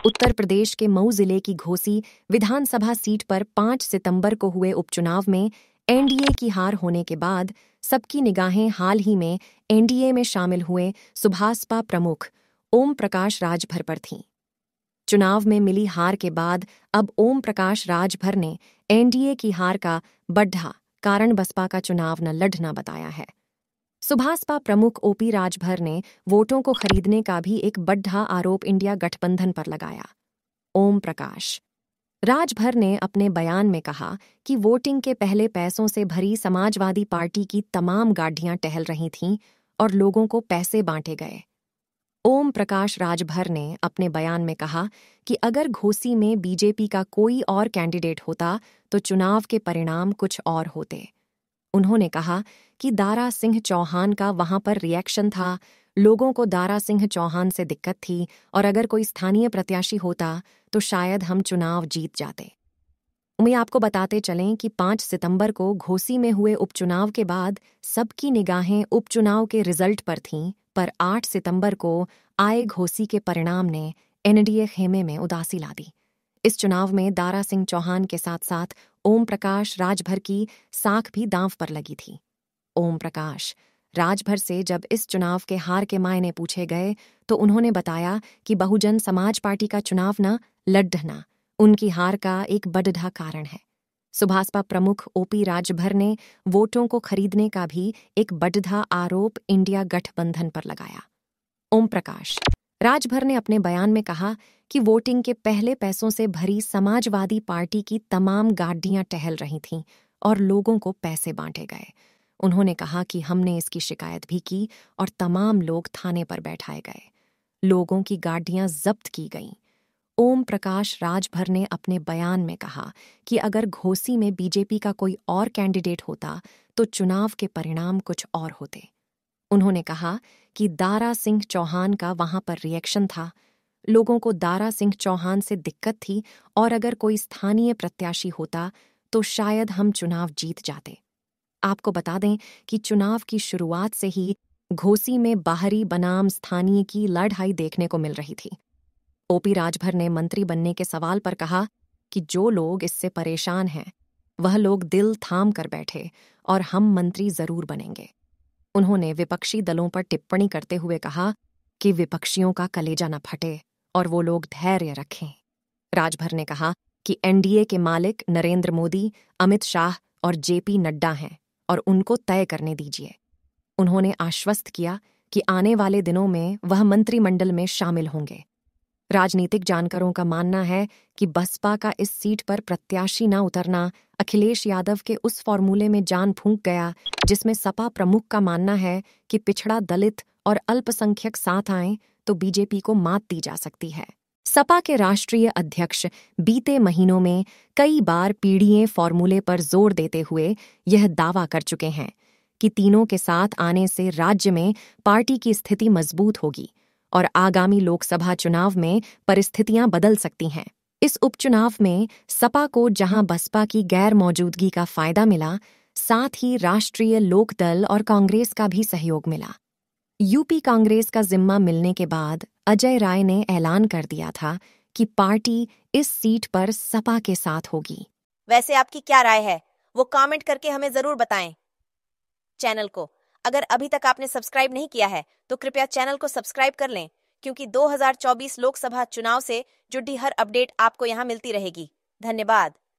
उत्तर प्रदेश के मऊ जिले की घोसी विधानसभा सीट पर 5 सितंबर को हुए उपचुनाव में एनडीए की हार होने के बाद सबकी निगाहें हाल ही में एनडीए में शामिल हुए सुभासपा प्रमुख ओम प्रकाश राजभर पर थीं। चुनाव में मिली हार के बाद अब ओम प्रकाश राजभर ने एनडीए की हार का बड़ा कारण बसपा का चुनाव न लड़ना बताया है। सुभासपा प्रमुख ओपी राजभर ने वोटों को खरीदने का भी एक बड़ा आरोप इंडिया गठबंधन पर लगाया। ओम प्रकाश राजभर ने अपने बयान में कहा कि वोटिंग के पहले पैसों से भरी समाजवादी पार्टी की तमाम गाड़ियां टहल रही थीं और लोगों को पैसे बांटे गए। ओम प्रकाश राजभर ने अपने बयान में कहा कि अगर घोसी में बीजेपी का कोई और कैंडिडेट होता तो चुनाव के परिणाम कुछ और होते। उन्होंने कहा कि दारा सिंह चौहान का वहां पर रिएक्शन था, लोगों को दारा सिंह चौहान से दिक्कत थी और अगर कोई स्थानीय प्रत्याशी होता तो शायद हम चुनाव जीत जाते। मैं आपको बताते चलें कि 5 सितंबर को घोसी में हुए उपचुनाव के बाद सबकी निगाहें उपचुनाव के रिजल्ट पर थीं, पर 8 सितंबर को आए घोसी के परिणाम ने एनडीए खेमे में उदासी ला दी। इस चुनाव में दारा सिंह चौहान के साथ साथ ओम प्रकाश राजभर की साख भी दांव पर लगी थी। ओम प्रकाश राजभर से जब इस चुनाव के हार के मायने पूछे गए तो उन्होंने बताया कि बहुजन समाज पार्टी का चुनाव न लड़ना उनकी हार का एक बड़ा कारण है। सुभासपा प्रमुख ओपी राजभर ने वोटों को खरीदने का भी एक बड़ा आरोप इंडिया गठबंधन पर लगाया। ओम प्रकाश राजभर ने अपने बयान में कहा कि वोटिंग के पहले पैसों से भरी समाजवादी पार्टी की तमाम गाड़ियां टहल रही थीं और लोगों को पैसे बांटे गए। उन्होंने कहा कि हमने इसकी शिकायत भी की और तमाम लोग थाने पर बैठाए गए, लोगों की गाड़ियां जब्त की गईं। ओम प्रकाश राजभर ने अपने बयान में कहा कि अगर घोसी में बीजेपी का कोई और कैंडिडेट होता तो चुनाव के परिणाम कुछ और होते। उन्होंने कहा कि दारा सिंह चौहान का वहां पर रिएक्शन था, लोगों को दारा सिंह चौहान से दिक्कत थी और अगर कोई स्थानीय प्रत्याशी होता तो शायद हम चुनाव जीत जाते। आपको बता दें कि चुनाव की शुरुआत से ही घोसी में बाहरी बनाम स्थानीय की लड़ाई देखने को मिल रही थी। ओपी राजभर ने मंत्री बनने के सवाल पर कहा कि जो लोग इससे परेशान हैं वह लोग दिल थाम कर बैठे और हम मंत्री जरूर बनेंगे। उन्होंने विपक्षी दलों पर टिप्पणी करते हुए कहा कि विपक्षियों का कलेजा न फटे और वो लोग धैर्य रखें। राजभर ने कहा कि एनडीए के मालिक नरेंद्र मोदी, अमित शाह और जेपी नड्डा हैं और उनको तय करने दीजिए। उन्होंने आश्वस्त किया कि आने वाले दिनों में वह मंत्रिमंडल में शामिल होंगे। राजनीतिक जानकारों का मानना है कि बसपा का इस सीट पर प्रत्याशी न उतरना अखिलेश यादव के उस फॉर्मूले में जान फूंक गया जिसमें सपा प्रमुख का मानना है कि पिछड़ा, दलित और अल्पसंख्यक साथ आएं तो बीजेपी को मात दी जा सकती है। सपा के राष्ट्रीय अध्यक्ष बीते महीनों में कई बार पीढ़ीए फॉर्मूले पर जोर देते हुए यह दावा कर चुके हैं कि तीनों के साथ आने से राज्य में पार्टी की स्थिति मजबूत होगी और आगामी लोकसभा चुनाव में परिस्थितियां बदल सकती हैं। इस उपचुनाव में सपा को जहां बसपा की गैर मौजूदगी का फायदा मिला, साथ ही राष्ट्रीय लोकदल और कांग्रेस का भी सहयोग मिला। यूपी कांग्रेस का जिम्मा मिलने के बाद अजय राय ने ऐलान कर दिया था कि पार्टी इस सीट पर सपा के साथ होगी। वैसे आपकी क्या राय है वो कमेंट करके हमें जरूर बताएं। चैनल को अगर अभी तक आपने सब्सक्राइब नहीं किया है तो कृपया चैनल को सब्सक्राइब कर लें, क्योंकि 2024 लोकसभा चुनाव से जुड़ी हर अपडेट आपको यहां मिलती रहेगी। धन्यवाद।